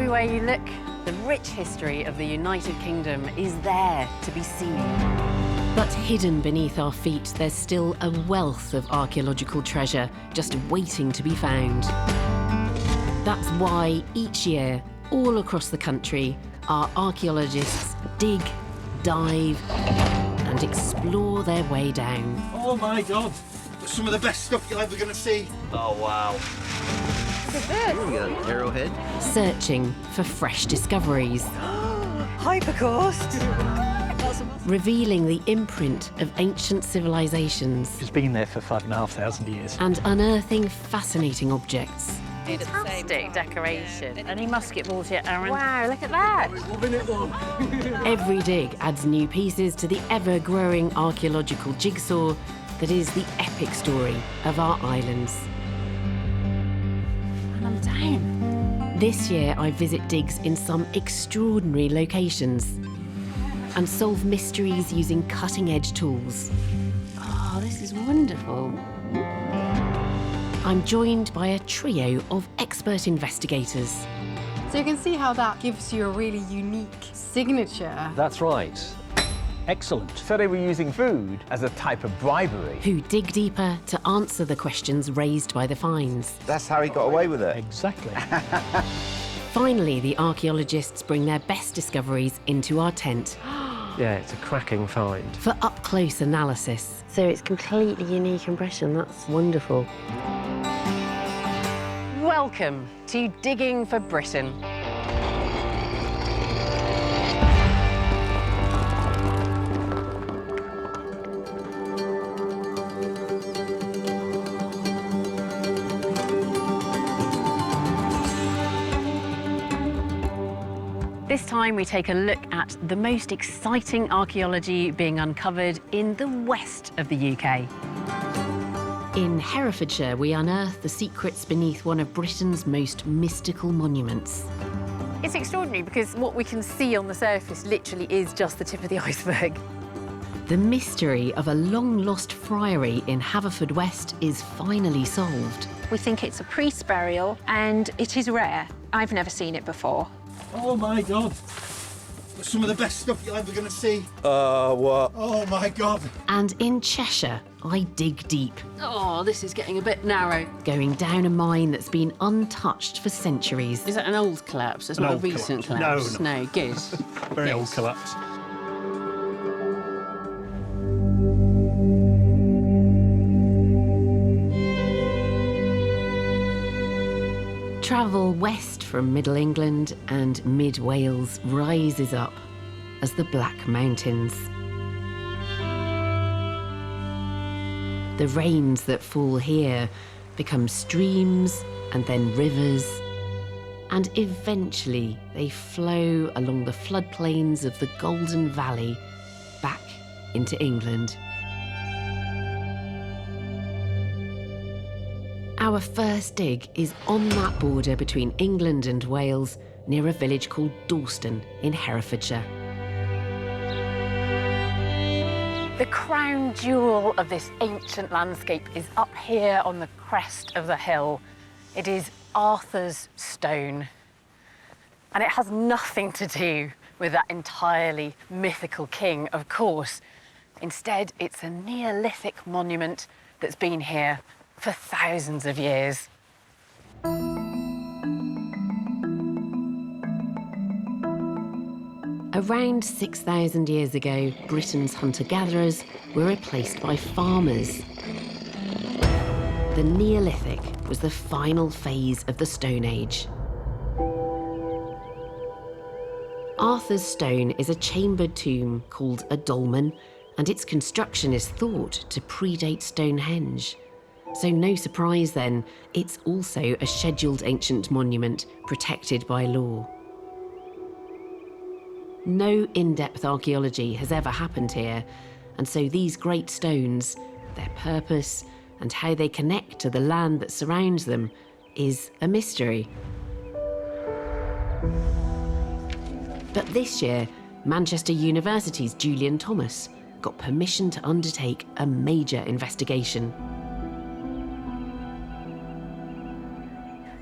Everywhere you look, the rich history of the United Kingdom is there to be seen. But hidden beneath our feet, there's still a wealth of archaeological treasure just waiting to be found. That's why each year, all across the country, our archaeologists dig, dive, and explore their way down. Oh my God! Some of the best stuff you're ever going to see. Oh wow. Look at this. We got an arrowhead. Searching for fresh discoveries. Hypercaust. Revealing the imprint of ancient civilizations. It's been there for 5,500 years. And unearthing fascinating objects. Fantastic decoration. Any musket balls yet, Aaron? Wow, look at that. Every dig adds new pieces to the ever-growing archaeological jigsaw that is the epic story of our islands. And I'm down. This year, I visit digs in some extraordinary locations and solve mysteries using cutting-edge tools. Oh, this is wonderful. I'm joined by a trio of expert investigators. So you can see how that gives you a really unique signature. That's right. Excellent. So they were using food as a type of bribery. Who dig deeper to answer the questions raised by the finds. That's how he got away with it. Exactly. Finally, the archaeologists bring their best discoveries into our tent Yeah, it's a cracking find. for up-close analysis. So it's completely unique in Britain. That's wonderful. Welcome to Digging for Britain. This time we take a look at the most exciting archaeology being uncovered in the west of the UK. In Herefordshire, we unearth the secrets beneath one of Britain's most mystical monuments. It's extraordinary because what we can see on the surface literally is just the tip of the iceberg. The mystery of a long-lost friary in Haverfordwest is finally solved. We think it's a priest burial, and it is rare. I've never seen it before. Oh my God. Some of the best stuff you're ever going to see. What? Oh my God. And in Cheshire, I dig deep, Oh, this is getting a bit narrow. going down a mine that's been untouched for centuries. Is that an old collapse? It's An not a old recent collapse. collapse. No, good. Very Yes. old collapse. Travel west from Middle England and mid-Wales rises up as the Black Mountains. The rains that fall here become streams and then rivers, and eventually they flow along the floodplains of the Golden Valley back into England. Our first dig is on that border between England and Wales, near a village called Dorstone in Herefordshire. The crown jewel of this ancient landscape is up here on the crest of the hill. It is Arthur's stone. And it has nothing to do with that entirely mythical king, of course. Instead, it's a Neolithic monument that's been here for thousands of years. Around 6,000 years ago, Britain's hunter-gatherers were replaced by farmers. The Neolithic was the final phase of the Stone Age. Arthur's stone is a chambered tomb called a dolmen, and its construction is thought to predate Stonehenge. So no surprise then, it's also a scheduled ancient monument protected by law. No in-depth archaeology has ever happened here, and so these great stones, their purpose, and how they connect to the land that surrounds them is a mystery. But this year, Manchester University's Julian Thomas got permission to undertake a major investigation.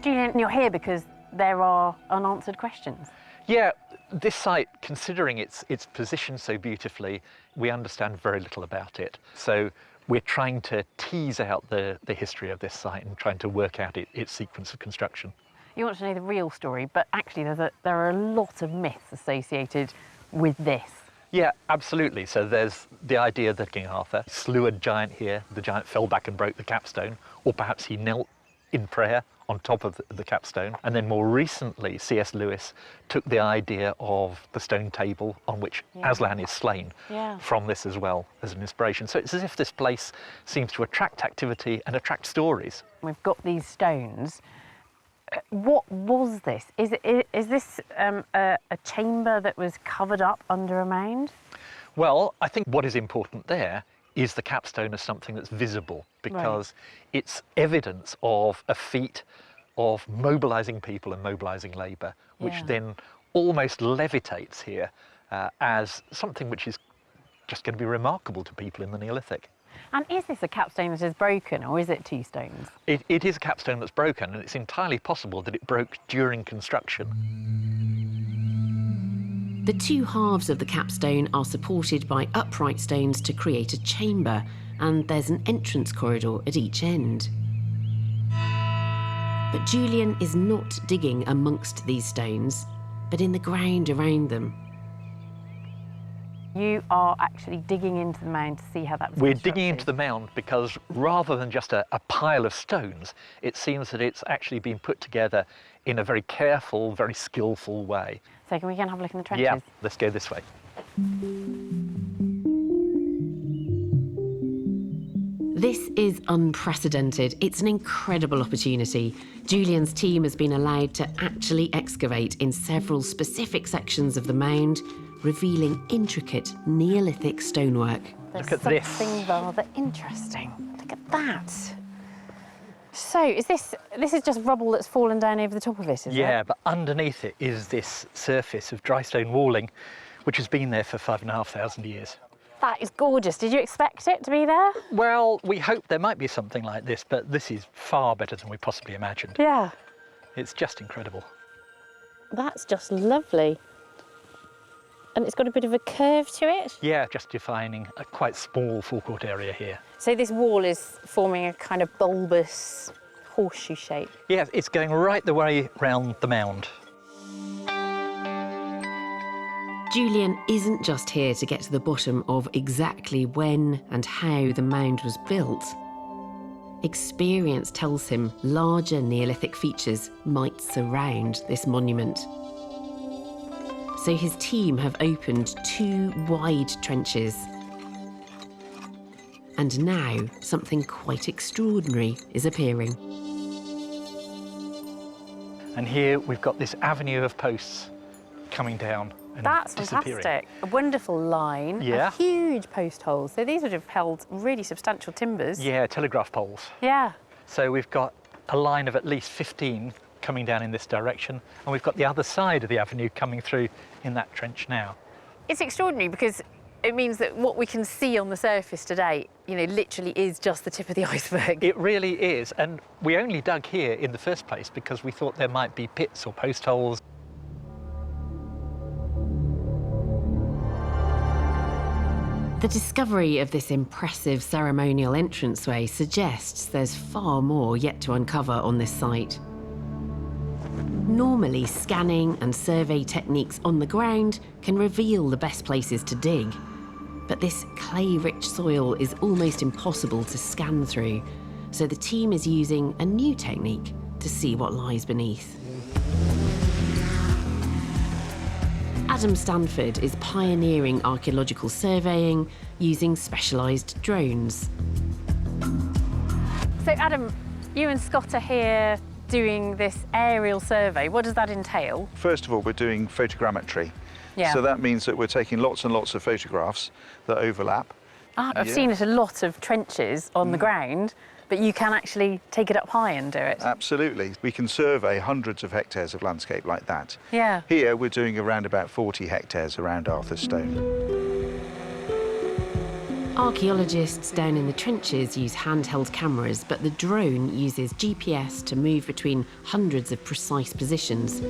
Julian, you're here because there are unanswered questions. Yeah, this site, considering its position so beautifully, we understand very little about it. So we're trying to tease out the history of this site and trying to work out its sequence of construction. You want to know the real story, but actually there are a lot of myths associated with this. Yeah, absolutely. So there's the idea that King Arthur slew a giant here, the giant fell back and broke the capstone, or perhaps he knelt in prayer on top of the capstone. And then more recently, C.S. Lewis took the idea of the stone table on which Aslan is slain from this as well as an inspiration. So it's as if this place seems to attract activity and attract stories. We've got these stones. What was this? Is this a chamber that was covered up under a mound? Well, I think what is important there is the capstone as something that's visible, because it's evidence of a feat of mobilising people and mobilising labour, which then almost levitates here as something which is just going to be remarkable to people in the Neolithic. And is this a capstone that is broken, or is it two stones? It is a capstone that's broken, and it's entirely possible that it broke during construction. The two halves of the capstone are supported by upright stones to create a chamber, and there's an entrance corridor at each end. But Julian is not digging amongst these stones, but in the ground around them. You are actually digging into the mound to see how that was We're constructed. digging into the mound because rather than just a pile of stones, it seems that it's actually been put together in a very careful, very skillful way. So can we go and have a look in the trenches? Yeah, let's go this way. This is unprecedented. It's an incredible opportunity. Julian's team has been allowed to actually excavate in several specific sections of the mound, revealing intricate Neolithic stonework. There's Look at this. something rather interesting. Look at that. So this is just rubble that's fallen down over the top of it, is it? Yeah, but underneath it is this surface of dry stone walling, which has been there for 5,500 years. That is gorgeous. Did you expect it to be there? Well, we hoped there might be something like this, but this is far better than we possibly imagined. Yeah. It's just incredible. That's just lovely. And it's got a bit of a curve to it. Yeah, just defining a quite small forecourt area here. So this wall is forming a kind of bulbous horseshoe shape. Yeah, it's going right the way round the mound. Julian isn't just here to get to the bottom of exactly when and how the mound was built. Experience tells him larger Neolithic features might surround this monument. So his team have opened 2 wide trenches. And now something quite extraordinary is appearing. And here we've got this avenue of posts coming down and That's disappearing. fantastic. A wonderful line. Yeah. A huge post holes. So these would have held really substantial timbers. Yeah, telegraph poles. Yeah. So we've got a line of at least 15 coming down in this direction, and we've got the other side of the avenue coming through in that trench now. It's extraordinary because it means that what we can see on the surface today, you know, literally is just the tip of the iceberg. It really is, and we only dug here in the first place because we thought there might be pits or post holes. The discovery of this impressive ceremonial entranceway suggests there's far more yet to uncover on this site. Normally, scanning and survey techniques on the ground can reveal the best places to dig. But this clay-rich soil is almost impossible to scan through, so the team is using a new technique to see what lies beneath. Adam Stanford is pioneering archaeological surveying using specialised drones. So Adam, you and Scott are here doing this aerial survey. What does that entail? First of all, we're doing photogrammetry. Yeah. So that means that we're taking lots and lots of photographs that overlap. I've Yeah. seen it a lot of trenches on the ground, but you can actually take it up high and do it. Absolutely. We can survey hundreds of hectares of landscape like that. Yeah. Here, we're doing around about 40 hectares around Arthur's Stone. Archaeologists down in the trenches use handheld cameras, but the drone uses GPS to move between hundreds of precise positions,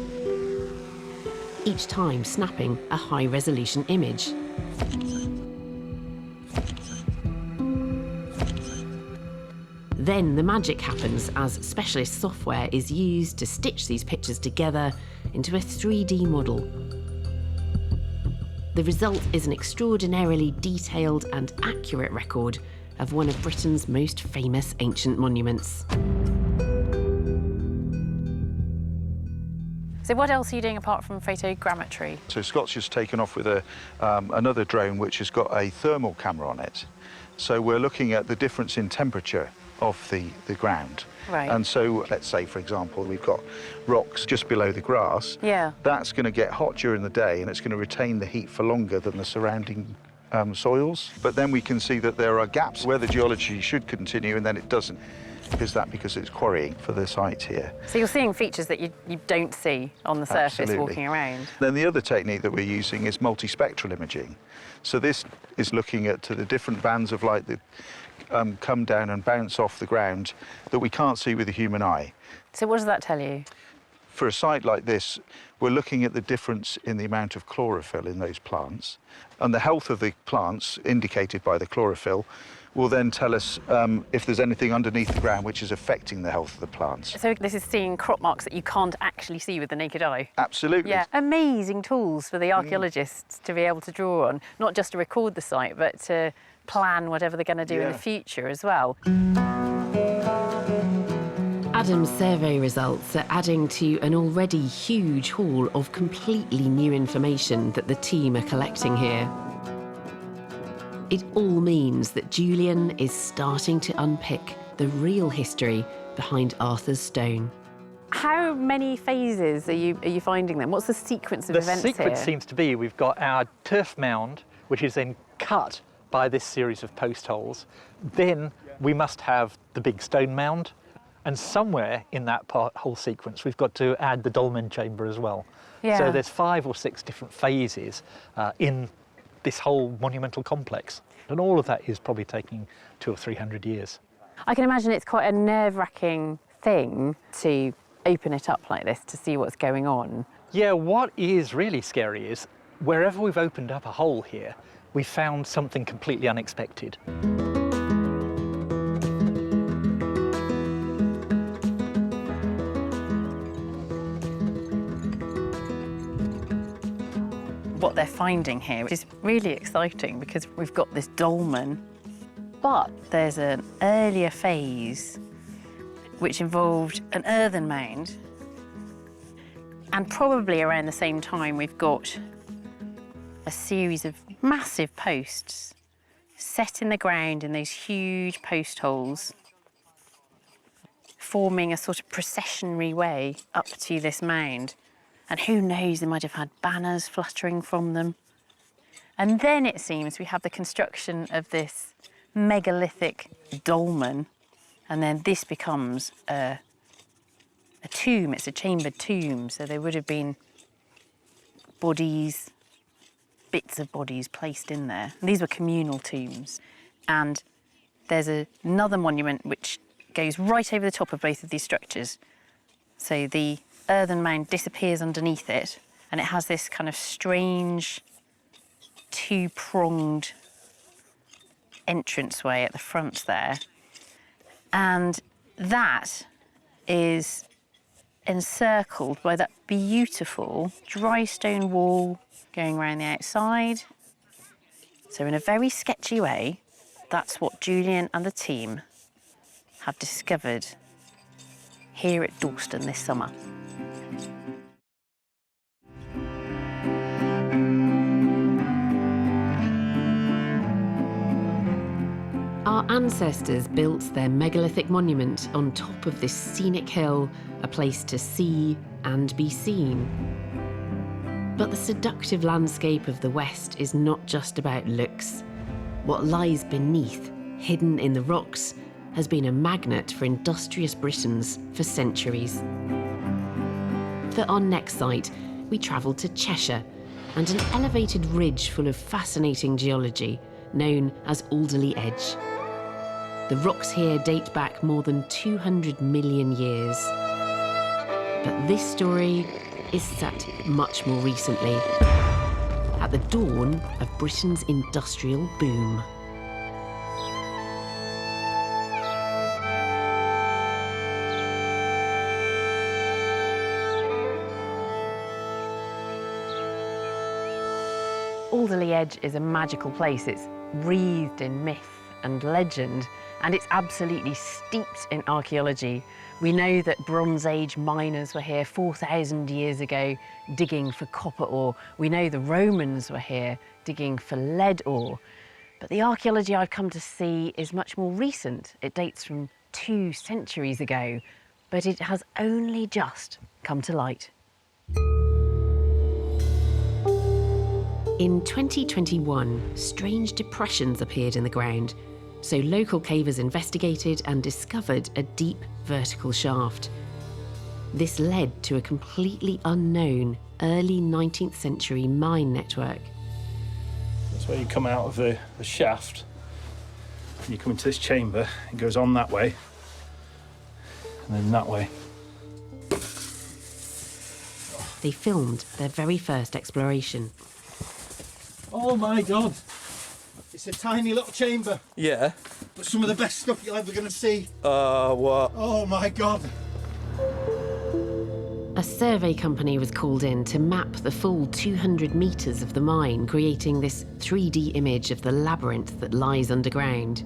each time snapping a high-resolution image. Then the magic happens as specialist software is used to stitch these pictures together into a 3D model. The result is an extraordinarily detailed and accurate record of one of Britain's most famous ancient monuments. So what else are you doing apart from photogrammetry? So Scott's just taken off with another drone which has got a thermal camera on it. So we're looking at the difference in temperature of the ground. Right. And so let's say, for example, we've got rocks just below the grass. Yeah. That's going to get hot during the day and it's going to retain the heat for longer than the surrounding soils. But then we can see that there are gaps where the geology should continue and then it doesn't. Is that because it's quarrying for the site here? So you're seeing features that you don't see on the surface Absolutely. walking around. Then the other technique that we're using is multispectral imaging. So this is looking at the different bands of light that come down and bounce off the ground that we can't see with the human eye. So what does that tell you? For a site like this, we're looking at the difference in the amount of chlorophyll in those plants. And the health of the plants, indicated by the chlorophyll, will then tell us if there's anything underneath the ground which is affecting the health of the plants. So this is seeing crop marks that you can't actually see with the naked eye? Absolutely. Yeah, amazing tools for the archaeologists to be able to draw on, not just to record the site, but to plan whatever they're going to do in the future as well. Adam's survey results are adding to an already huge haul of completely new information that the team are collecting here. It all means that Julian is starting to unpick the real history behind Arthur's stone. How many phases are you finding then? What's the sequence of events here? The sequence seems to be we've got our turf mound, which is then cut by this series of post holes. Then we must have the big stone mound, and somewhere in that whole sequence we've got to add the dolmen chamber as well. Yeah. So there's 5 or 6 different phases in this whole monumental complex, and all of that is probably taking 200 or 300 years. I can imagine it's quite a nerve-wracking thing to open it up like this to see what's going on. Yeah, what is really scary is wherever we've opened up a hole here, we found something completely unexpected. What they're finding here is really exciting because we've got this dolmen, but there's an earlier phase which involved an earthen mound, and probably around the same time we've got a series of massive posts set in the ground in those huge post holes, forming a sort of processionary way up to this mound. And who knows, they might have had banners fluttering from them. And then it seems we have the construction of this megalithic dolmen, and then this becomes a tomb. It's a chambered tomb, so there would have been bodies, bits of bodies placed in there. And these were communal tombs. And there's another monument which goes right over the top of both of these structures. So the earthen mound disappears underneath it, and it has this kind of strange two-pronged entranceway at the front there. And that is encircled by that beautiful dry stone wall going around the outside. So in a very sketchy way, that's what Julian and the team have discovered here at Dorstone this summer. Our ancestors built their megalithic monument on top of this scenic hill, a place to see and be seen. But the seductive landscape of the West is not just about looks. What lies beneath, hidden in the rocks, has been a magnet for industrious Britons for centuries. For our next site, we travelled to Cheshire and an elevated ridge full of fascinating geology known as Alderley Edge. The rocks here date back more than 200 million years. But this story is set much more recently, at the dawn of Britain's industrial boom. Alderley Edge is a magical place. It's wreathed in myth and legend, and it's absolutely steeped in archaeology. We know that Bronze Age miners were here 4,000 years ago digging for copper ore. We know the Romans were here digging for lead ore. But the archaeology I've come to see is much more recent. It dates from 2 centuries ago, but it has only just come to light. In 2021, strange depressions appeared in the ground, so local cavers investigated and discovered a deep vertical shaft. This led to a completely unknown early 19th century mine network. That's where you come out of the shaft, and you come into this chamber. It goes on that way, and then that way. They filmed their very first exploration. Oh my God! It's a tiny little chamber. Yeah. But some of the best stuff you're ever going to see. What? Oh my God! A survey company was called in to map the full 200 metres of the mine, creating this 3D image of the labyrinth that lies underground.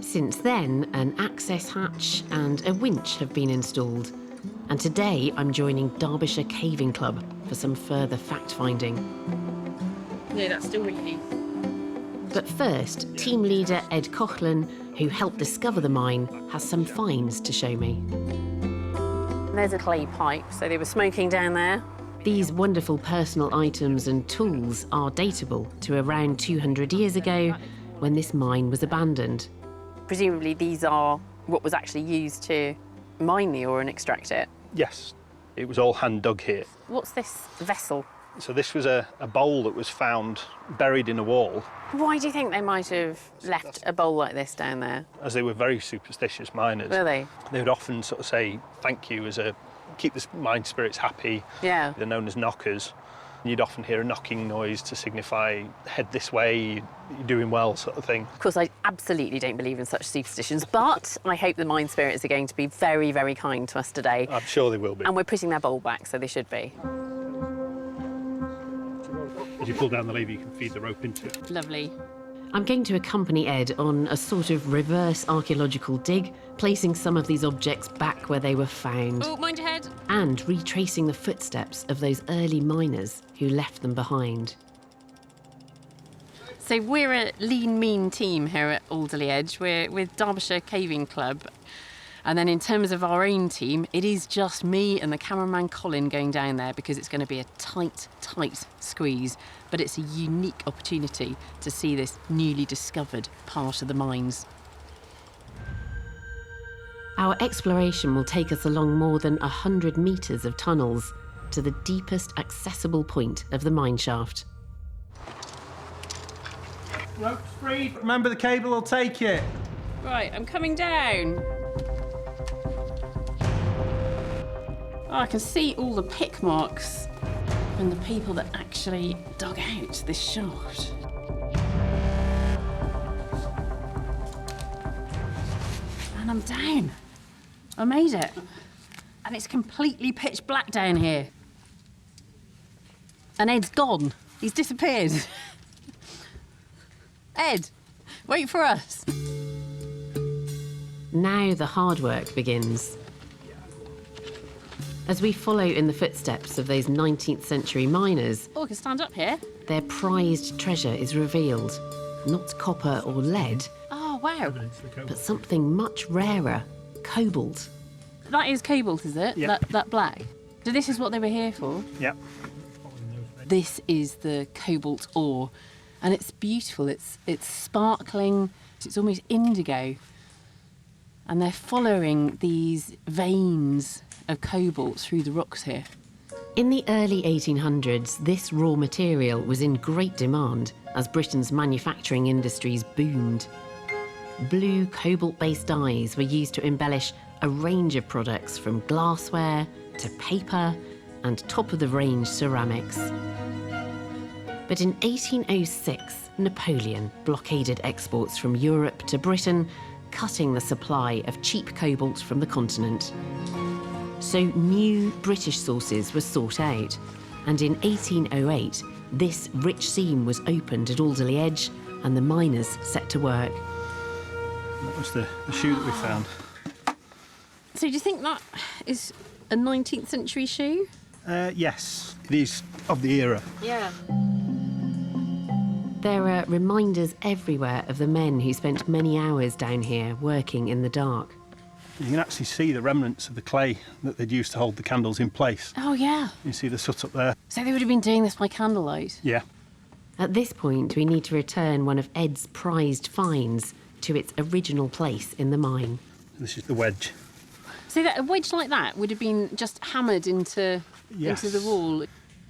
Since then, an access hatch and a winch have been installed. And today I'm joining Derbyshire Caving Club for some further fact-finding. No, that's still really... But first, team leader Ed Coughlin, who helped discover the mine, has some finds to show me. There's a clay pipe, so they were smoking down there. These wonderful personal items and tools are datable to around 200 years ago, when this mine was abandoned. Presumably these are what was actually used to mine the ore and extract it. Yes, it was all hand dug here. What's this vessel? So this was a bowl that was found buried in a wall. Why do you think they might have left a bowl like this down there? As they were very superstitious miners. Were they? They would often sort of say thank you as a keep the mine spirits happy. Yeah. They're known as knockers. You'd often hear a knocking noise to signify head this way, you're doing well, sort of thing. Of course, I absolutely don't believe in such superstitions, but I hope the mine spirits are going to be very, very kind to us today. I'm sure they will be. And we're putting their bowl back, so they should be. As you pull down the lever, you can feed the rope into it. Lovely. I'm going to accompany Ed on a sort of reverse archaeological dig, placing some of these objects back where they were found. Oh, mind your head. And retracing the footsteps of those early miners who left them behind. So we're a lean, mean team here at Alderley Edge. We're with Derbyshire Caving Club. And then in terms of our own team, it is just me and the cameraman Colin going down there because it's going to be a tight, tight squeeze. But it's a unique opportunity to see this newly discovered part of the mines. Our exploration will take us along more than 100 metres of tunnels to the deepest accessible point of the mine shaft. Rope's free. Remember, the cable will take you. Right, I'm coming down. Oh, I can see all the pick marks from the people that actually dug out this shaft. And I'm down. I made it. And it's completely pitch black down here. And Ed's gone. He's disappeared. Ed, wait for us. Now the hard work begins. As we follow in the footsteps of those 19th century miners, Oh, I can stand up here. their prized treasure is revealed. Not copper or lead, Oh, wow. but something much rarer, cobalt. That is cobalt, is it? Yep. That black. So this is what they were here for? Yep. This is the cobalt ore, and it's beautiful. It's sparkling. It's almost indigo. And they're following these veins of cobalt through the rocks here. In the early 1800s, this raw material was in great demand as Britain's manufacturing industries boomed. Blue cobalt-based dyes were used to embellish a range of products from glassware to paper and top-of-the-range ceramics. But in 1806, Napoleon blockaded exports from Europe to Britain, cutting the supply of cheap cobalt from the continent. So new British sources were sought out, and in 1808, this rich seam was opened at Alderley Edge and the miners set to work. That was the shoe that we found. So do you think that is a 19th century shoe? Yes, it is of the era. Yeah. There are reminders everywhere of the men who spent many hours down here working in the dark. You can actually see the remnants of the clay that they'd used to hold the candles in place. Oh, yeah. You see the soot up there? So they would have been doing this by candlelight? Yeah. At this point, we need to return one of Ed's prized finds to its original place in the mine. This is the wedge. So that, a wedge like that would have been just hammered into the wall?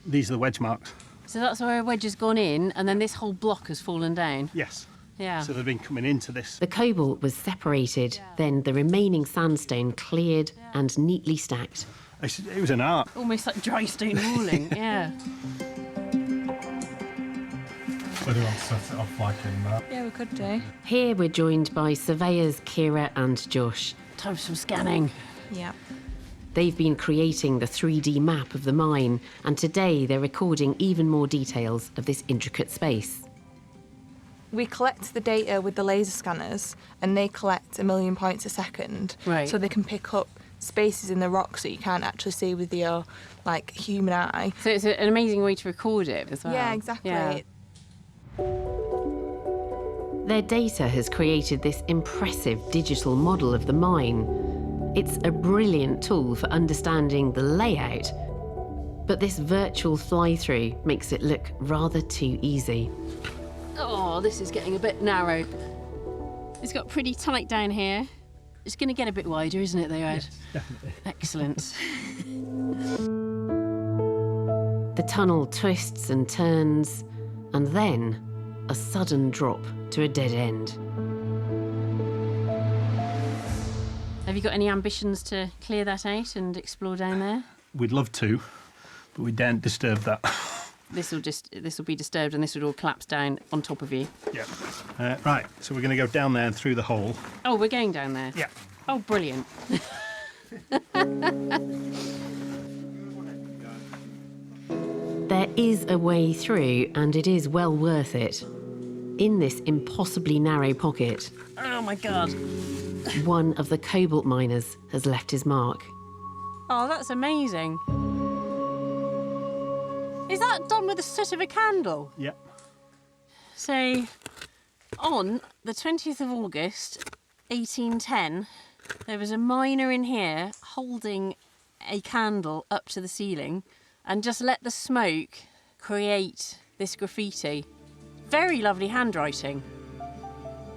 These are the wedge marks. So that's where a wedge has gone in, and then this whole block has fallen down? Yes. Yeah. So they've been coming into this. The cobalt was separated, then the remaining sandstone cleared and neatly stacked. It was an art. Almost like dry stone walling, yeah. Whether you want to set it off like in that. Yeah, we could do. Here we're joined by surveyors Kira and Josh. Time for some scanning. Yeah. They've been creating the 3D map of the mine, and today they're recording even more details of this intricate space. We collect the data with the laser scanners, and they collect 1 million points a second. Right. So they can pick up spaces in the rocks that you can't actually see with your, human eye. So it's an amazing way to record it as well. Yeah, exactly. Yeah. Their data has created this impressive digital model of the mine. It's a brilliant tool for understanding the layout, but this virtual fly-through makes it look rather too easy. Oh, this is getting a bit narrow. It's got pretty tight down here. It's going to get a bit wider, isn't it, though, Ed? Yes, definitely. Excellent. The tunnel twists and turns, and then a sudden drop to a dead end. Have you got any ambitions to clear that out and explore down there? We'd love to, but we daren't disturb that. This will be disturbed, and this would all collapse down on top of you. Yeah. Right, so we're going to go down there and through the hole. Oh, we're going down there? Yeah. Oh, brilliant. There is a way through, and it is well worth it. In this impossibly narrow pocket, Oh, my God. one of the cobalt miners has left his mark. Oh, that's amazing. Is that done with the soot of a candle? Yep. So, on the 20th of August, 1810, there was a miner in here holding a candle up to the ceiling and just let the smoke create this graffiti. Very lovely handwriting.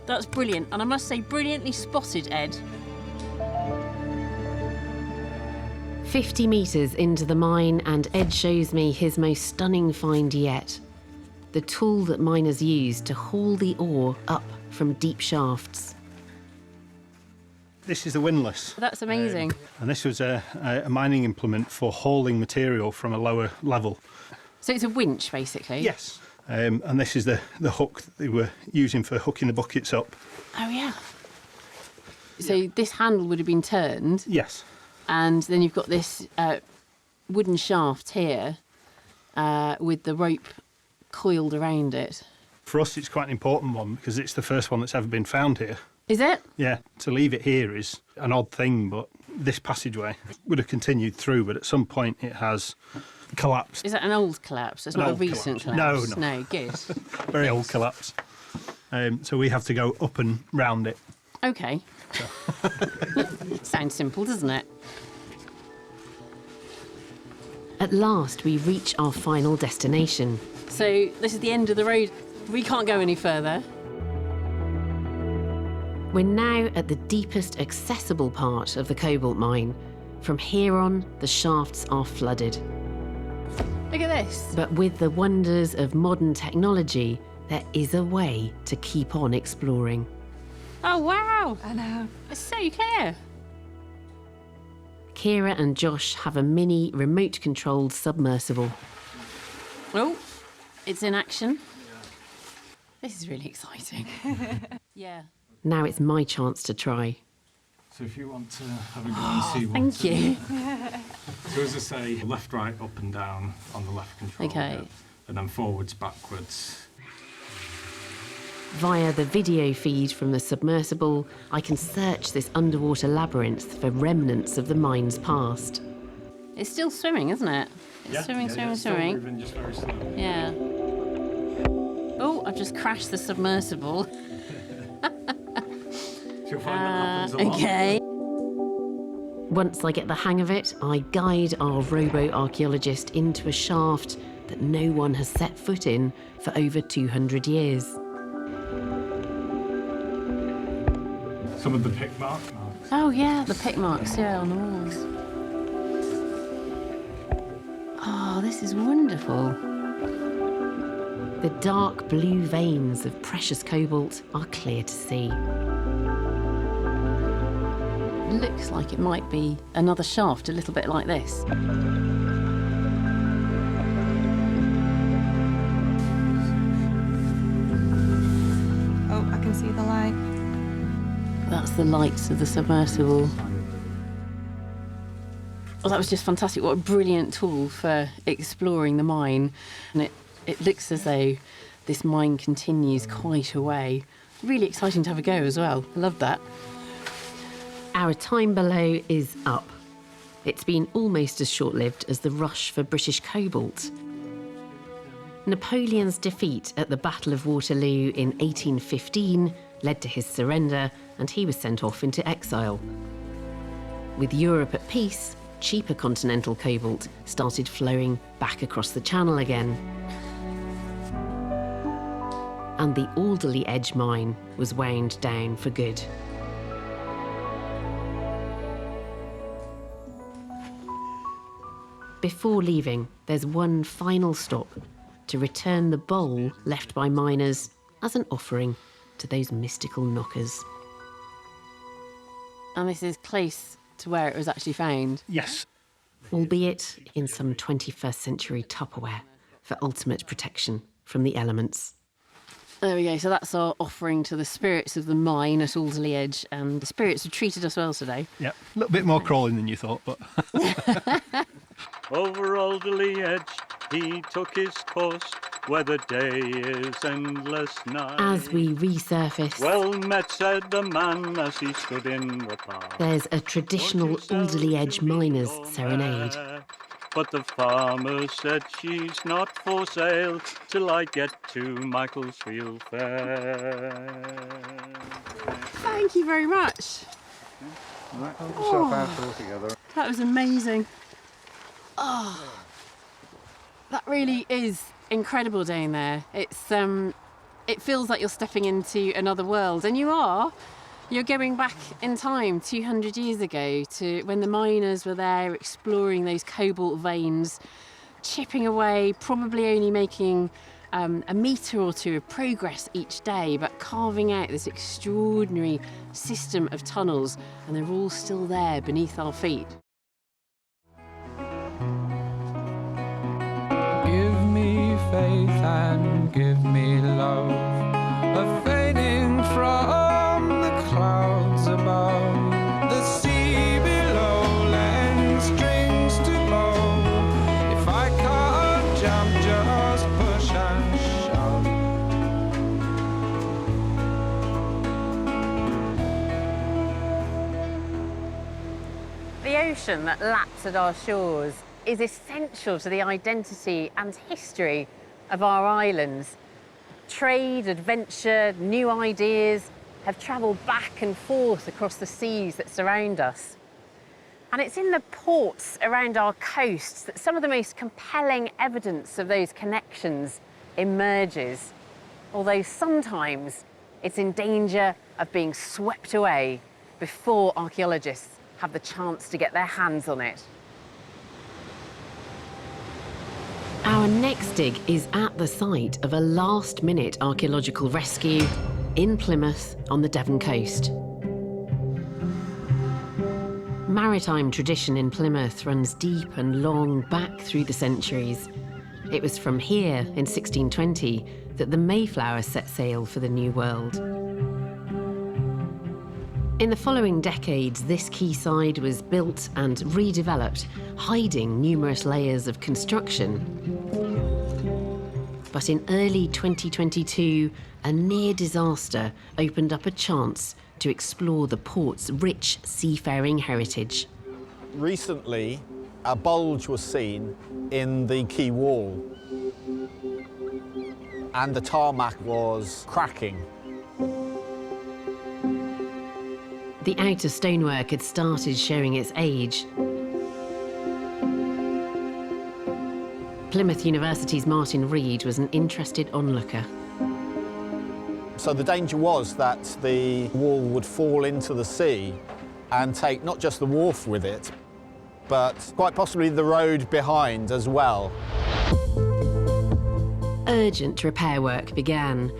That's brilliant, and I must say, brilliantly spotted, Ed. 50 metres into the mine, and Ed shows me his most stunning find yet. The tool that miners use to haul the ore up from deep shafts. This is the windlass. That's amazing. And this was a mining implement for hauling material from a lower level. So it's a winch, basically? Yes. And this is the hook that they were using for hooking the buckets up. Oh, yeah. So this handle would have been turned? Yes. And then you've got this wooden shaft here with the rope coiled around it. For us, it's quite an important one because it's the first one that's ever been found here. Is it? Yeah, to leave it here is an odd thing, but this passageway would have continued through, but at some point it has collapsed. Is that an old collapse? It's not a recent collapse? No, good. Very old collapse. So we have to go up and round it. OK. Sounds simple, doesn't it? At last, we reach our final destination. So this is the end of the road. We can't go any further. We're now at the deepest accessible part of the cobalt mine. From here on, the shafts are flooded. Look at this. But with the wonders of modern technology, there is a way to keep on exploring. Oh, wow. I know. It's so clear. Kira and Josh have a mini remote-controlled submersible. Oh, it's in action. This is really exciting. Yeah. Now it's my chance to try. So if you want to have a go and see what... Thank you. So as I say, left, right, up and down on the left control. Okay. And then forwards, backwards. Via the video feed from the submersible, I can search this underwater labyrinth for remnants of the mine's past. It's still swimming, isn't it? It's swimming. Still moving, just very slowly. Yeah. Oh, I've just crashed the submersible. You'll find that happens a lot. Okay. Once I get the hang of it, I guide our robo-archaeologist into a shaft that no one has set foot in for over 200 years. Some of the pick marks. Oh, yeah, the pick marks, yeah, on the walls. Oh, this is wonderful. The dark blue veins of precious cobalt are clear to see. Looks like it might be another shaft, a little bit like this. Oh, I can see the light. That's the lights of the submersible. Well, that was just fantastic. What a brilliant tool for exploring the mine. And it looks as though this mine continues quite a way. Really exciting to have a go as well. I love that. Our time below is up. It's been almost as short-lived as the rush for British cobalt. Napoleon's defeat at the Battle of Waterloo in 1815 led to his surrender, and he was sent off into exile. With Europe at peace, cheaper continental cobalt started flowing back across the Channel again. And the Alderley Edge mine was wound down for good. Before leaving, there's one final stop to return the bowl left by miners as an offering to those mystical knockers. And this is close to where it was actually found. Yes. Albeit in some 21st century Tupperware for ultimate protection from the elements. There we go, so that's our offering to the spirits of the mine at Alderley Edge, and the spirits have treated us well today. Yeah, a little bit more crawling than you thought, but... Over Alderley Edge he took his course, where the day is endless night. As we resurface, Well met, said the man as he stood in the park. there's a traditional Alderley Edge miners' serenade. But the farmer said she's not for sale till I get to Michaelsfield Fair. Thank you very much. That was amazing. Oh, that really is incredible down there. It feels like you're stepping into another world, and you are. You're going back in time 200 years ago to when the miners were there exploring those cobalt veins, chipping away, probably only making a metre or two of progress each day, but carving out this extraordinary system of tunnels, and they're all still there beneath our feet. Give me faith and give me love, a fading from the clouds above, the sea below lends strings to bow. If I can't jump, just push and shove. The ocean that laps at our shores is essential to the identity and history of our islands. Trade, adventure, new ideas have travelled back and forth across the seas that surround us. And it's in the ports around our coasts that some of the most compelling evidence of those connections emerges, although sometimes it's in danger of being swept away before archaeologists have the chance to get their hands on it. Our next dig is at the site of a last-minute archaeological rescue in Plymouth on the Devon coast. Maritime tradition in Plymouth runs deep and long back through the centuries. It was from here in 1620 that the Mayflower set sail for the New World. In the following decades, this quayside was built and redeveloped, hiding numerous layers of construction. But in early 2022, a near disaster opened up a chance to explore the port's rich seafaring heritage. Recently, a bulge was seen in the quay wall, and the tarmac was cracking. The outer stonework had started showing its age. Plymouth University's Martin Reed was an interested onlooker. So the danger was that the wall would fall into the sea and take not just the wharf with it, but quite possibly the road behind as well. Urgent repair work began,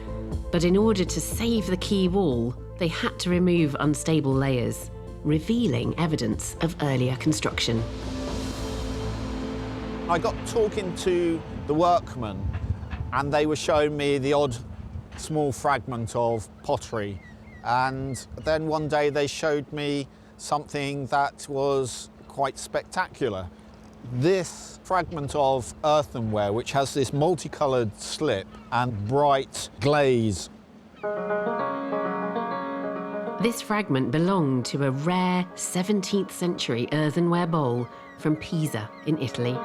but in order to save the quay wall, they had to remove unstable layers, revealing evidence of earlier construction. I got talking to the workmen, and they were showing me the odd small fragment of pottery. And then one day they showed me something that was quite spectacular. This fragment of earthenware, which has this multicoloured slip and bright glaze. This fragment belonged to a rare 17th century earthenware bowl from Pisa in Italy.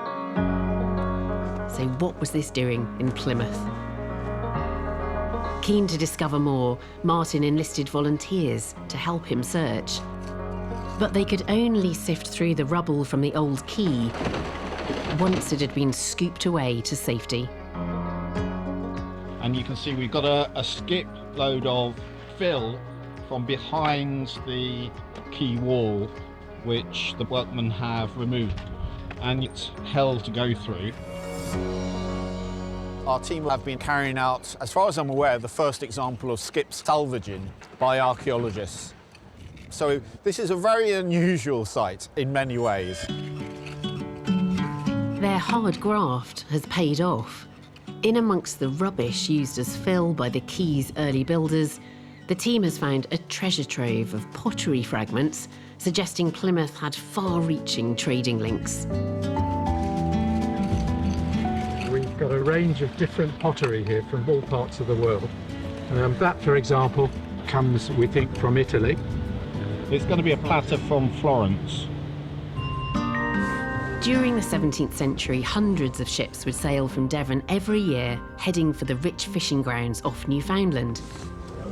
So what was this doing in Plymouth? Keen to discover more, Martin enlisted volunteers to help him search. But they could only sift through the rubble from the old quay once it had been scooped away to safety. And you can see we've got a skip load of fill from behind the quay wall, which the workmen have removed, and it's hell to go through. Our team have been carrying out, as far as I'm aware, the first example of skip salvaging by archaeologists. So this is a very unusual site in many ways. Their hard graft has paid off. In amongst the rubbish used as fill by the quay's early builders, the team has found a treasure trove of pottery fragments, suggesting Plymouth had far-reaching trading links. We've got a range of different pottery here from all parts of the world. That, for example, comes, we think, from Italy. It's going to be a platter from Florence. During the 17th century, hundreds of ships would sail from Devon every year, heading for the rich fishing grounds off Newfoundland.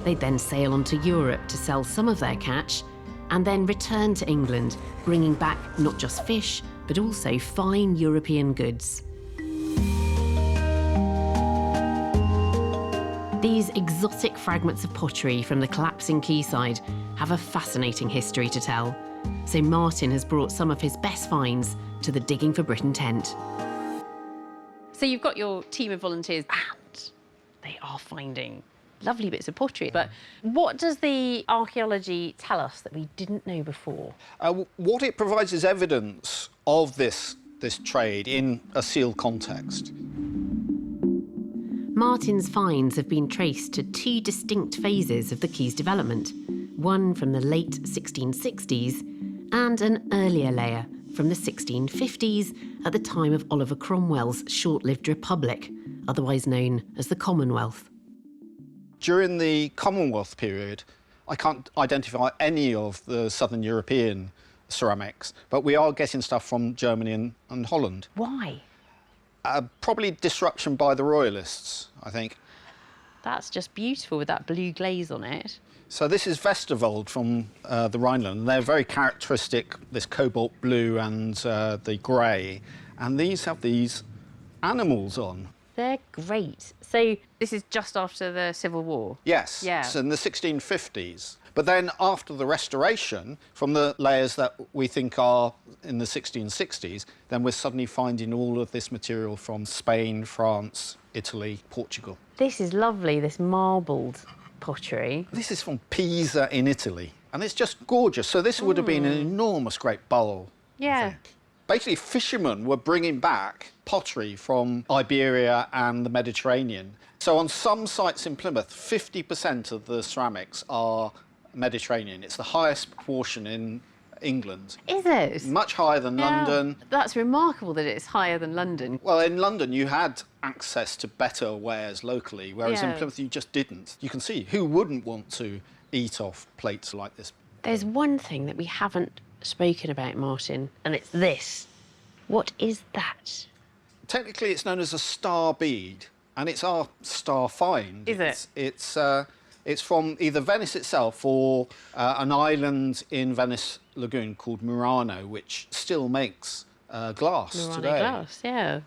They'd then sail on to Europe to sell some of their catch, and then return to England, bringing back not just fish, but also fine European goods. These exotic fragments of pottery from the collapsing quayside have a fascinating history to tell. So Martin has brought some of his best finds to the Digging for Britain tent. So you've got your team of volunteers and they are finding lovely bits of pottery. But what does the archaeology tell us that we didn't know before? What it provides is evidence of this trade in a sealed context. Martin's finds have been traced to two distinct phases of the quay's development, one from the late 1660s and an earlier layer from the 1650s at the time of Oliver Cromwell's short-lived republic, otherwise known as the Commonwealth. During the Commonwealth period, I can't identify any of the Southern European ceramics, but we are getting stuff from Germany and Holland. Why? Probably disruption by the Royalists, I think. That's just beautiful with that blue glaze on it. So this is Westerwald from the Rhineland, and they're very characteristic, this cobalt blue and the grey, and these have these animals on. They're great. So this is just after the Civil War? Yes, Yeah. so in the 1650s. But then after the restoration, from the layers that we think are in the 1660s, then we're suddenly finding all of this material from Spain, France, Italy, Portugal. This is lovely, this marbled pottery. This is from Pisa in Italy, and it's just gorgeous. So this would have been an enormous great bowl. Yeah. Basically, fishermen were bringing back pottery from Iberia and the Mediterranean. So on some sites in Plymouth, 50% of the ceramics are Mediterranean. It's the highest proportion in England. Is it? Much higher than London. That's remarkable that it's higher than London. Well, in London, you had access to better wares locally, whereas in Plymouth, you just didn't. You can see who wouldn't want to eat off plates like this. There's one thing that we haven't spoken about, Martin, and it's this. What is that? Technically, it's known as a star bead, and it's our star find. Is it? It's from either Venice itself or an island in Venice Lagoon called Murano, which still makes glass today. Glass, yeah.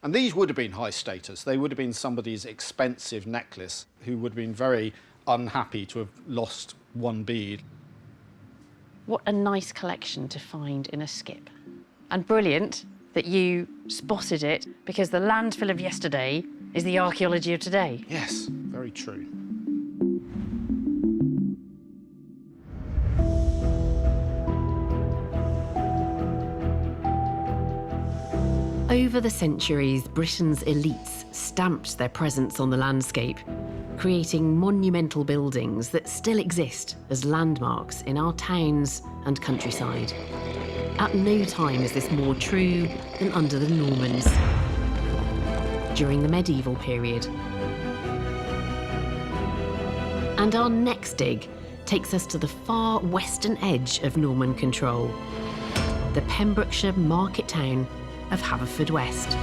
And these would have been high status. They would have been somebody's expensive necklace who would have been very unhappy to have lost one bead. What a nice collection to find in a skip. And brilliant that you spotted it, because the landfill of yesterday is the archaeology of today. Yes, very true. Over the centuries, Britain's elites stamped their presence on the landscape, creating monumental buildings that still exist as landmarks in our towns and countryside. At no time is this more true than under the Normans, during the medieval period. And our next dig takes us to the far western edge of Norman control, the Pembrokeshire market town of Haverfordwest.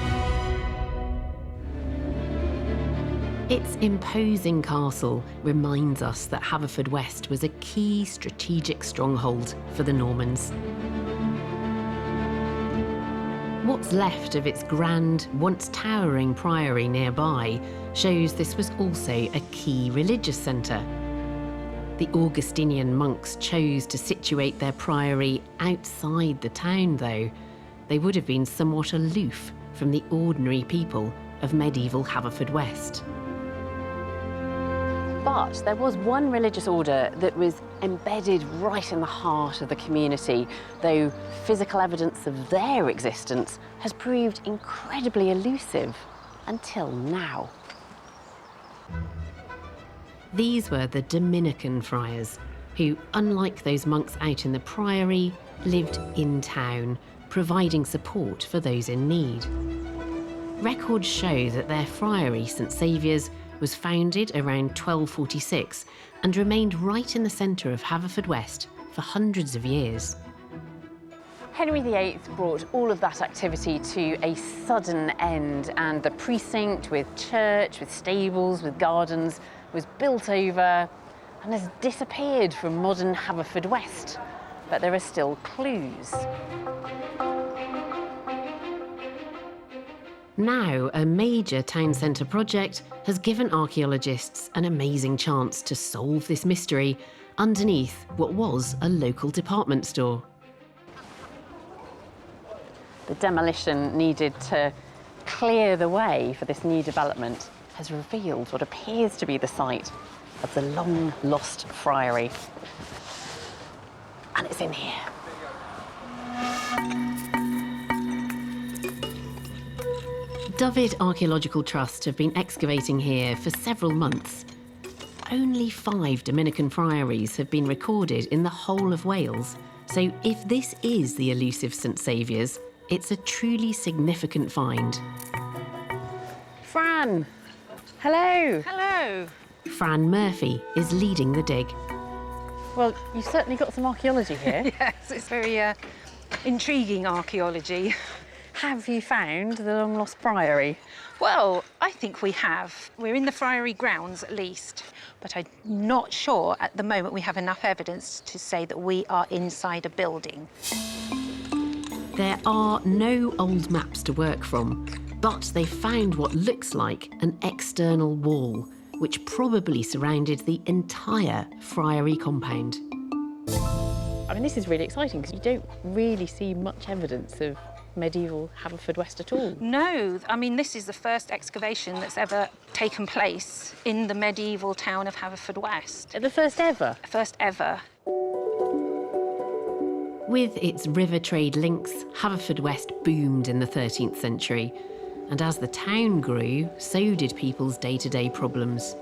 Its imposing castle reminds us that Haverfordwest was a key strategic stronghold for the Normans. What's left of its grand, once towering priory nearby shows this was also a key religious centre. The Augustinian monks chose to situate their priory outside the town, though. They would have been somewhat aloof from the ordinary people of medieval Haverfordwest. But there was one religious order that was embedded right in the heart of the community, though physical evidence of their existence has proved incredibly elusive until now. These were the Dominican friars, who, unlike those monks out in the priory, lived in town, providing support for those in need. Records show that their friary, St Saviour's, was founded around 1246 and remained right in the centre of Haverfordwest for hundreds of years. Henry VIII brought all of that activity to a sudden end, and the precinct with church, with stables, with gardens was built over and has disappeared from modern Haverfordwest. But there are still clues. Now, a major town centre project has given archaeologists an amazing chance to solve this mystery underneath what was a local department store. The demolition needed to clear the way for this new development has revealed what appears to be the site of the long-lost friary. And it's in here. Dyfed Archaeological Trust have been excavating here for several months. Only 5 Dominican friaries have been recorded in the whole of Wales, so if this is the elusive St Saviour's, it's a truly significant find. Fran! Hello! Hello! Fran Murphy is leading the dig. Well, you've certainly got some archaeology here. Yes, it's very intriguing archaeology. Have you found the long-lost priory? Well, I think we have. We're in the friary grounds, at least. But I'm not sure at the moment we have enough evidence to say that we are inside a building. There are no old maps to work from, but they found what looks like an external wall, which probably surrounded the entire friary compound. I mean, this is really exciting because you don't really see much evidence of medieval Haverfordwest at all. No, I mean, this is the first excavation that's ever taken place in the medieval town of Haverfordwest. The first ever? First ever. With its river trade links, Haverfordwest boomed in the 13th century. And as the town grew, so did people's day-to-day problems.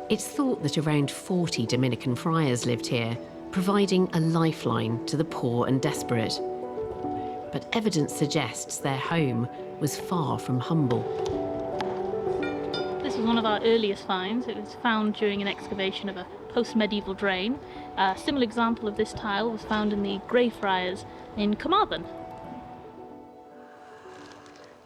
It's thought that around 40 Dominican friars lived here, providing a lifeline to the poor and desperate. But evidence suggests their home was far from humble. This was one of our earliest finds. It was found during an excavation of a post-medieval drain. A similar example of this tile was found in the Grey Friars in Carmarthen.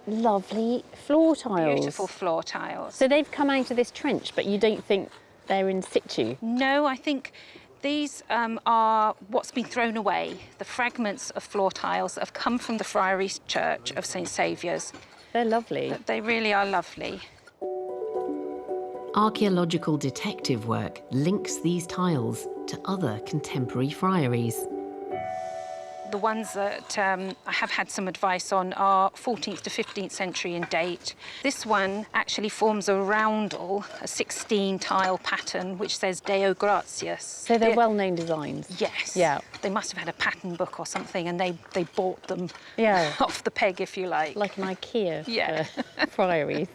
Lovely floor tiles. Beautiful floor tiles. So they've come out of this trench, but you don't think they're in situ? No, I think these are what's been thrown away, the fragments of floor tiles that have come from the Friary Church of St Saviour's. They're lovely. They really are lovely. Archaeological detective work links these tiles to other contemporary friaries. The ones that I have had some advice on are 14th to 15th century in date. This one actually forms a roundel, a 16-tile pattern, which says Deo Gratias. So they're well-known designs? Yes. Yeah. They must have had a pattern book or something, and they bought them off the peg, if you like. Like an IKEA yeah. friary.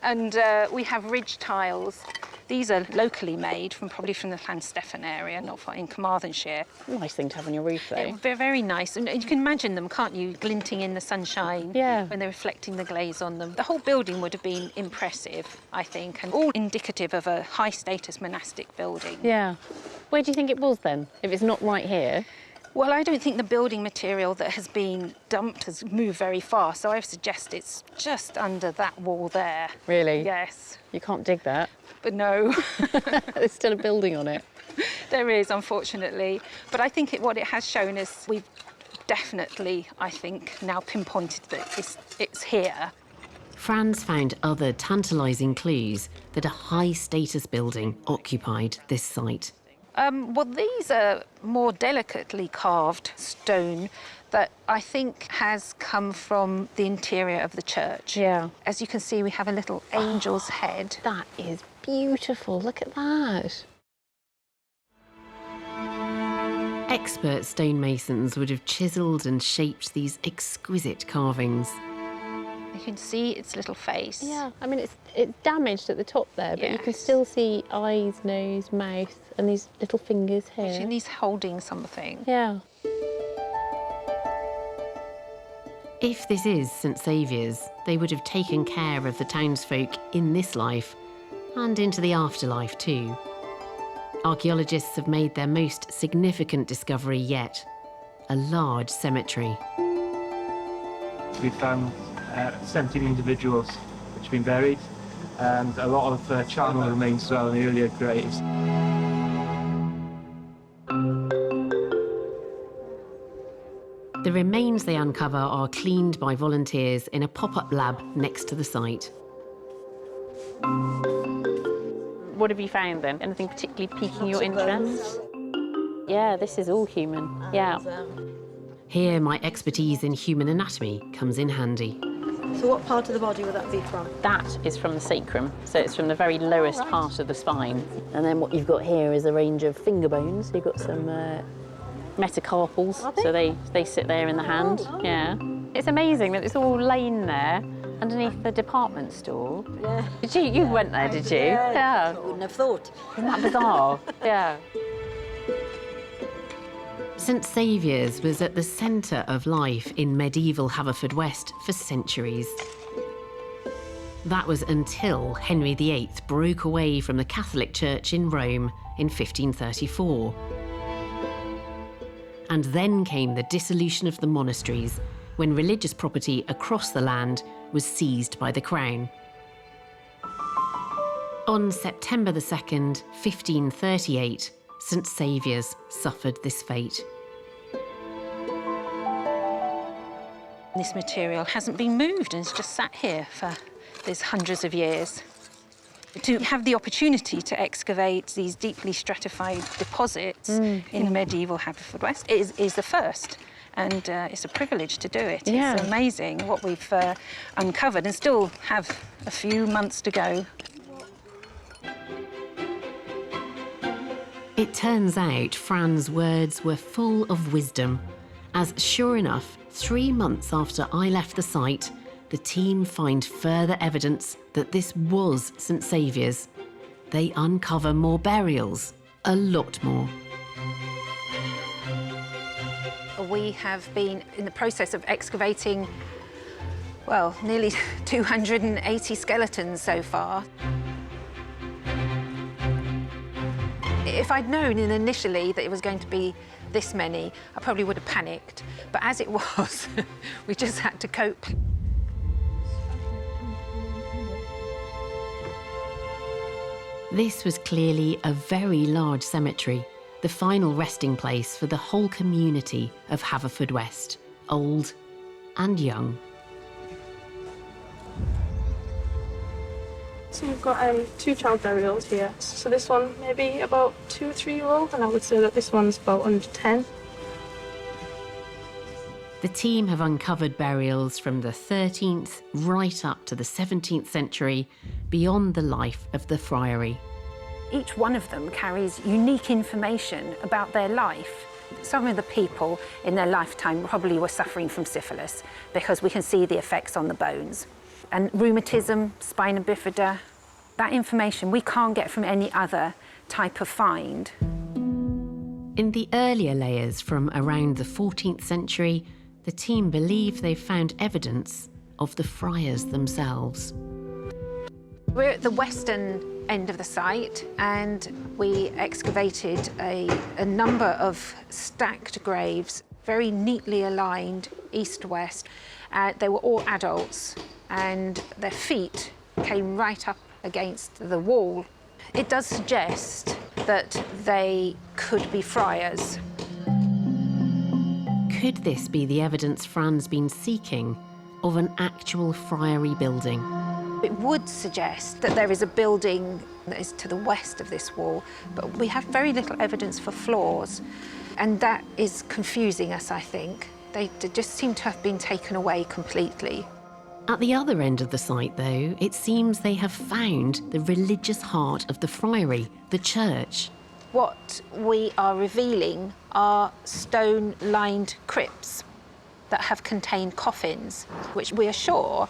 And we have ridge tiles. These are locally made, probably from the Llanstefan area, not far in Carmarthenshire. Nice thing to have on your roof, though. They're very nice. And you can imagine them, can't you, glinting in the sunshine when they're reflecting the glaze on them. The whole building would have been impressive, I think, and all indicative of a high-status monastic building. Yeah. Where do you think it was, then, if it's not right here? Well, I don't think the building material that has been dumped has moved very far, so I suggest it's just under that wall there. Really? Yes. You can't dig that? But no. There's still a building on it. There is, unfortunately. But I think what it has shown is we've definitely, I think, now pinpointed that it's here. Franz found other tantalising clues that a high-status building occupied this site. Well, these are more delicately carved stone that I think has come from the interior of the church. Yeah. As you can see, we have a little angel's head. That is beautiful. Look at that. Expert stonemasons would have chiselled and shaped these exquisite carvings. You can see its little face. Yeah, I mean, it's damaged at the top there, but you can still see eyes, nose, mouth, and these little fingers here. And he's holding something. Yeah. If this is St Saviour's, they would have taken care of the townsfolk in this life and into the afterlife too. Archaeologists have made their most significant discovery yet, a large cemetery. We found 17 individuals which have been buried, and a lot of charnel remains as well in the earlier graves. The remains they uncover are cleaned by volunteers in a pop-up lab next to the site. What have you found then? Anything particularly piquing your interest? Yeah, this is all human. Yeah. Here, my expertise in human anatomy comes in handy. So what part of the body would that be from? That is from the sacrum, so it's from the very lowest part of the spine. And then what you've got here is a range of finger bones. You've got some metacarpals, so they sit there in the hand. Yeah. It's amazing that it's all laying there underneath the department store. Yeah. Did you went there, did you? Yeah. I wouldn't have thought. Isn't that bizarre? Yeah. St Saviour's was at the centre of life in medieval Haverfordwest for centuries. That was until Henry VIII broke away from the Catholic Church in Rome in 1534. And then came the dissolution of the monasteries, when religious property across the land was seized by the Crown. On September the 2nd, 1538, St Saviour's suffered this fate. This material hasn't been moved and it's just sat here for these hundreds of years. To have the opportunity to excavate these deeply stratified deposits in medieval Haverfordwest is the first. And it's a privilege to do it. Yeah. It's amazing what we've uncovered and still have a few months to go. It turns out Fran's words were full of wisdom, as sure enough, 3 months after I left the site, the team find further evidence that this was St Saviour's. They uncover more burials, a lot more. We have been in the process of excavating, well, nearly 280 skeletons so far. If I'd known initially that it was going to be this many, I probably would have panicked. But as it was, we just had to cope. This was clearly a very large cemetery, the final resting place for the whole community of Haverfordwest, old and young. So we've got 2 child burials here. So this one maybe about 2 or 3 year old, and I would say that this one's about under 10. The team have uncovered burials from the 13th right up to the 17th century, beyond the life of the friary. Each one of them carries unique information about their life. Some of the people in their lifetime probably were suffering from syphilis because we can see the effects on the bones. And rheumatism, spina bifida, that information we can't get from any other type of find. In the earlier layers from around the 14th century, the team believe they've found evidence of the friars themselves. We're at the western end of the site, and we excavated a number of stacked graves, very neatly aligned east-west. They were all adults, and their feet came right up against the wall. It does suggest that they could be friars. Could this be the evidence Fran's been seeking of an actual friary building? It would suggest that there is a building that is to the west of this wall, but we have very little evidence for floors, and that is confusing us, I think. They just seem to have been taken away completely. At the other end of the site, though, it seems they have found the religious heart of the friary, the church. What we are revealing are stone-lined crypts that have contained coffins, which we are sure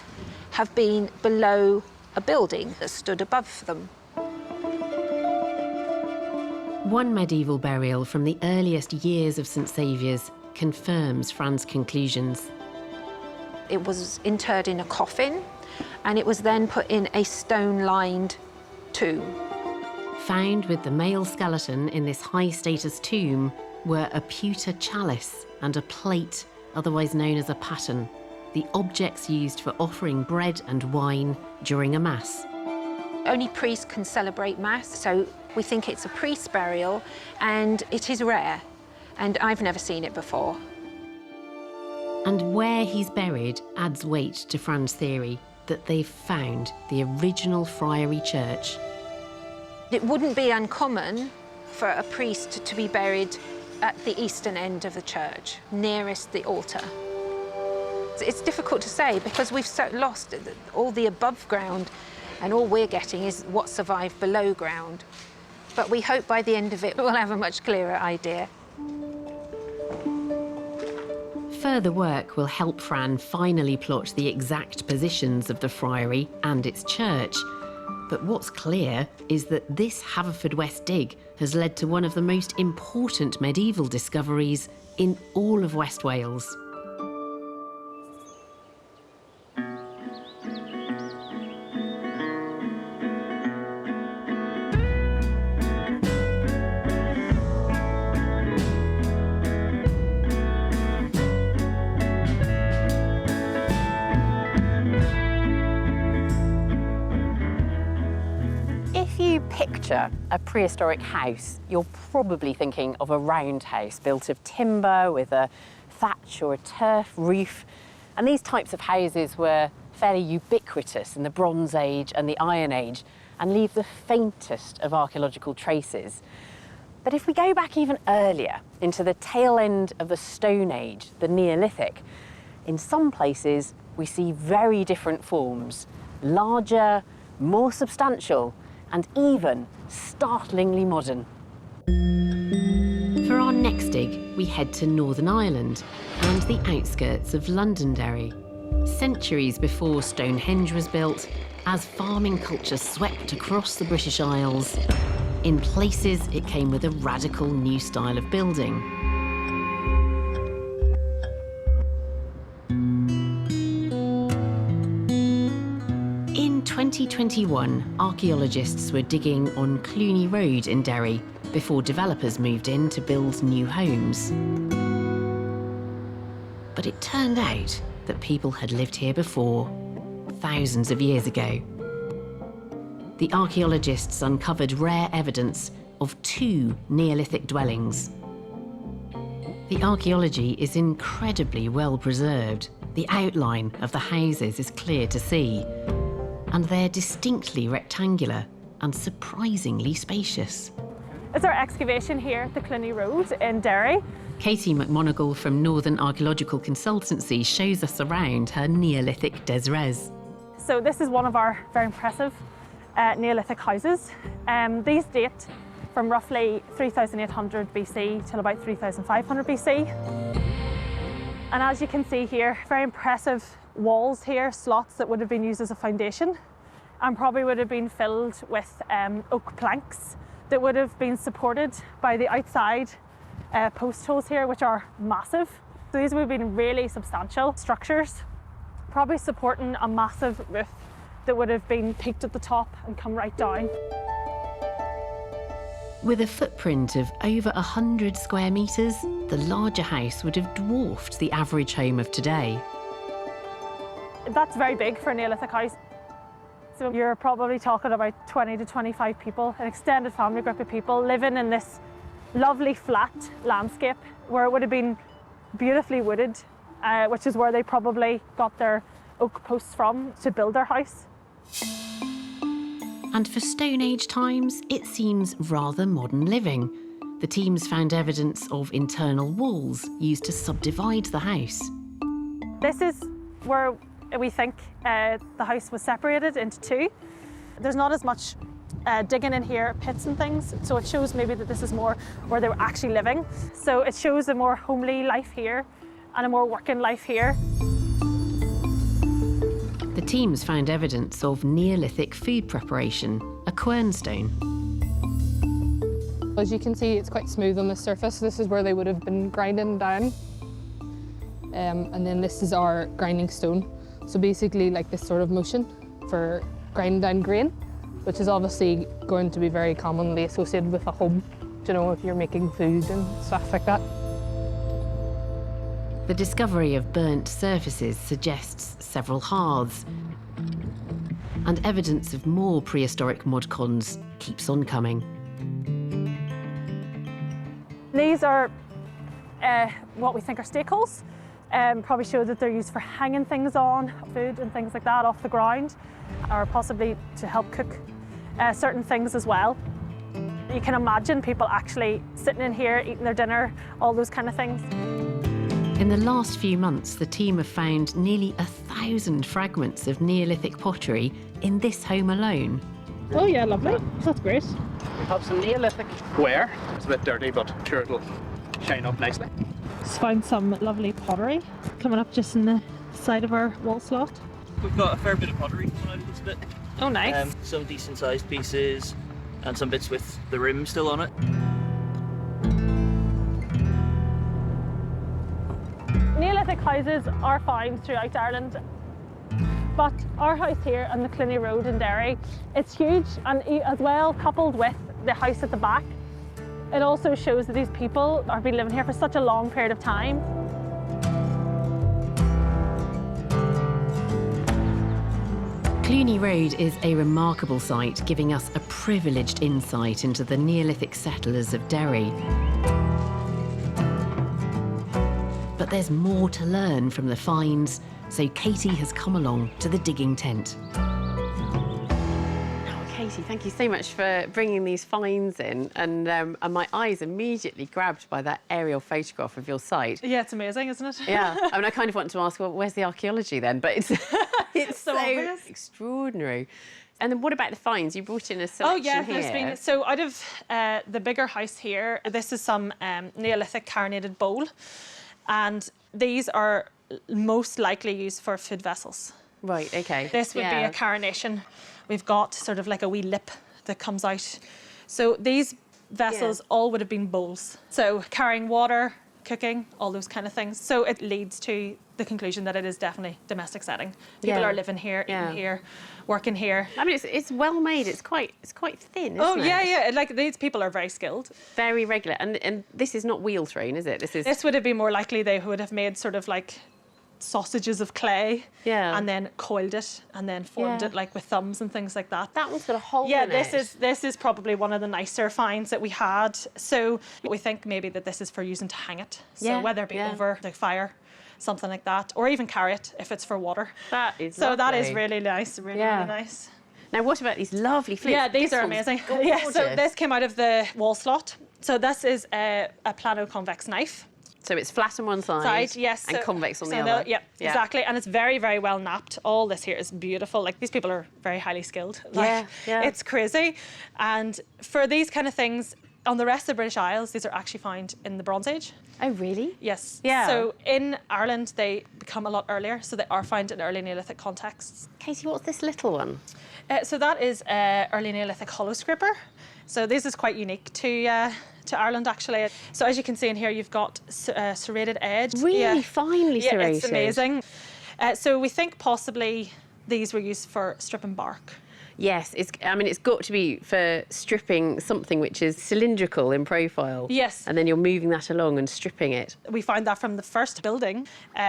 have been below a building that stood above them. One medieval burial from the earliest years of St Saviour's confirms Fran's conclusions. It was interred in a coffin, and it was then put in a stone-lined tomb. Found with the male skeleton in this high-status tomb were a pewter chalice and a plate, otherwise known as a paten, the objects used for offering bread and wine during a mass. Only priests can celebrate mass, so we think it's a priest burial, and it is rare, and I've never seen it before. And where he's buried adds weight to Fran's theory that they've found the original friary church. It wouldn't be uncommon for a priest to be buried at the eastern end of the church, nearest the altar. It's difficult to say because we've lost all the above ground, and all we're getting is what survived below ground. But we hope by the end of it we'll have a much clearer idea. Further work will help Fran finally plot the exact positions of the friary and its church. But what's clear is that this Haverfordwest dig has led to one of the most important medieval discoveries in all of West Wales. A prehistoric house, you're probably thinking of a round house built of timber with a thatch or a turf roof. And these types of houses were fairly ubiquitous in the Bronze Age and the Iron Age. and leave the faintest of archaeological traces. But if we go back even earlier, into the tail end of the Stone Age, the Neolithic, in some places we see very different forms, larger, more substantial, and even startlingly modern. For our next dig, we head to Northern Ireland and the outskirts of Londonderry. Centuries before Stonehenge was built, as farming culture swept across the British Isles, in places it came with a radical new style of building. In 2021, archaeologists were digging on Cluny Road in Derry before developers moved in to build new homes. But it turned out that people had lived here before, thousands of years ago. The archaeologists uncovered rare evidence of 2 Neolithic dwellings. The archaeology is incredibly well preserved. The outline of the houses is clear to see, and they're distinctly rectangular and surprisingly spacious. It's our excavation here at the Cluny Road in Derry. Katie McMonagle from Northern Archaeological Consultancy shows us around her Neolithic des res. So this is one of our very impressive Neolithic houses. These date from roughly 3800 BC till about 3500 BC. And as you can see here, very impressive walls here, slots that would have been used as a foundation and probably would have been filled with oak planks that would have been supported by the outside post holes here, which are massive. So these would have been really substantial structures, probably supporting a massive roof that would have been peaked at the top and come right down. With a footprint of over 100 square metres, the larger house would have dwarfed the average home of today. That's very big for a Neolithic house. So you're probably talking about 20 to 25 people, an extended family group of people living in this lovely flat landscape where it would have been beautifully wooded, which is where they probably got their oak posts from to build their house. And for Stone Age times, it seems rather modern living. The teams found evidence of internal walls used to subdivide the house. This is where we think the house was separated into 2. There's not as much digging in here, pits and things, so it shows maybe that this is more where they were actually living. So it shows a more homely life here and a more working life here. The teams found evidence of Neolithic food preparation, a quernstone. As you can see, it's quite smooth on the surface. This is where they would have been grinding down. And then this is our grinding stone. So basically like this sort of motion for grinding down grain, which is obviously going to be very commonly associated with a home, you know, if you're making food and stuff like that. The discovery of burnt surfaces suggests several hearths, and evidence of more prehistoric modcons keeps on coming. These are what we think are stake holes. Probably show that they're used for hanging things on, food and things like that off the ground, or possibly to help cook certain things as well. You can imagine people actually sitting in here, eating their dinner, all those kind of things. In the last few months, the team have found nearly 1,000 fragments of Neolithic pottery in this home alone. Oh yeah, lovely. That's great. We have some Neolithic ware. It's a bit dirty, but sure it'll shine up nicely. Just found some lovely pottery coming up just in the side of our wall slot. We've got a fair bit of pottery coming out of this bit. Oh, nice. Some decent sized pieces and some bits with the rim still on it. Neolithic houses are found throughout Ireland, but our house here on the Cluny Road in Derry, it's huge, and as well coupled with the house at the back, it also shows that these people have been living here for such a long period of time. Cluny Road is a remarkable site, giving us a privileged insight into the Neolithic settlers of Derry. But there's more to learn from the finds, so Katie has come along to the digging tent. Now, Katie, Katie, thank you so much for bringing these finds in, and my eyes immediately grabbed by that aerial photograph of your site. Yeah, it's amazing, isn't it? Yeah, I mean, I kind of want to ask, well, where's the archaeology then? But it's it's so obvious. extraordinary. And then what about the finds? You brought in a selection here. There's been, so out of the bigger house here, this is some Neolithic carinated bowl, and these are most likely used for food vessels. Right, okay. This would be a carination. We've got sort of like a wee lip that comes out. So these vessels all would have been bowls. So carrying water, cooking, all those kind of things. So it leads to the conclusion that it is definitely domestic setting. People are living here, eating here, working here. I mean, it's well made. It's quite thin, isn't it? Yeah. Like these people are very skilled. Very regular. And this is not wheel thrown, is it? This would have been more likely they would have made sort of like sausages of clay and then coiled it and then formed it like with thumbs and things like that. That one's got a hole in it. This is probably one of the nicer finds that we had. So we think maybe that this is for using to hang it. So whether it be over the fire, something like that, or even carry it if it's for water. That is so lovely. That is really nice, really nice. Now what about these lovely flutes? Yeah, these are amazing. Yeah, so this came out of the wall slot. So this is a plano-convex knife. So it's flat on one side, and convex on the other. Yeah, exactly. And it's very, very well napped. All this here is beautiful. Like, these people are very highly skilled. Like, it's crazy. And for these kind of things, on the rest of the British Isles, these are actually found in the Bronze Age. Oh, really? Yes. Yeah. So in Ireland, they become a lot earlier. So they are found in early Neolithic contexts. Katie, what's this little one? So that is early Neolithic hollow scraper. So this is quite unique to Ireland, actually. So as you can see in here, you've got serrated edge. Really finely serrated. Yeah, it's amazing. So we think possibly these were used for stripping bark. Yes, it's got to be for stripping something which is cylindrical in profile. Yes. And then you're moving that along and stripping it. We found that from the first building.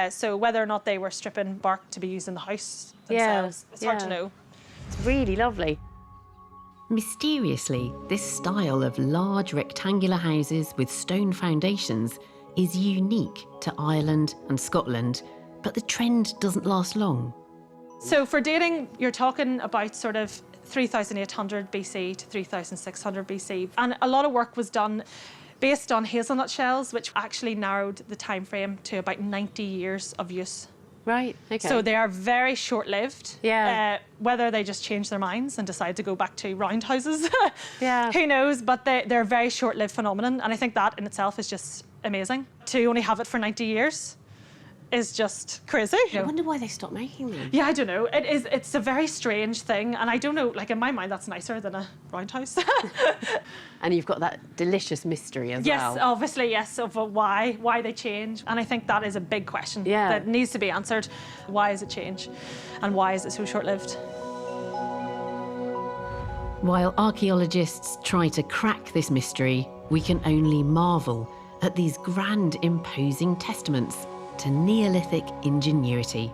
So whether or not they were stripping bark to be used in the house themselves, it's hard to know. It's really lovely. Mysteriously, this style of large rectangular houses with stone foundations is unique to Ireland and Scotland, but the trend doesn't last long. So for dating, you're talking about sort of 3,800 BC to 3,600 BC. And a lot of work was done based on hazelnut shells, which actually narrowed the time frame to about 90 years of use. Right, okay. So they are very short-lived. Yeah. Whether they just change their minds and decide to go back to roundhouses, who knows? But they're a very short-lived phenomenon, and I think that in itself is just amazing. To only have it for 90 years is just crazy. I wonder why they stopped making them. Yeah, I don't know. It's a very strange thing, and I don't know, like in my mind, that's nicer than a roundhouse. And you've got that delicious mystery as well. Yes, obviously, yes, of why they change. And I think that is a big question that needs to be answered. Why does it change? And why is it so short-lived? While archaeologists try to crack this mystery, we can only marvel at these grand, imposing testaments to Neolithic ingenuity.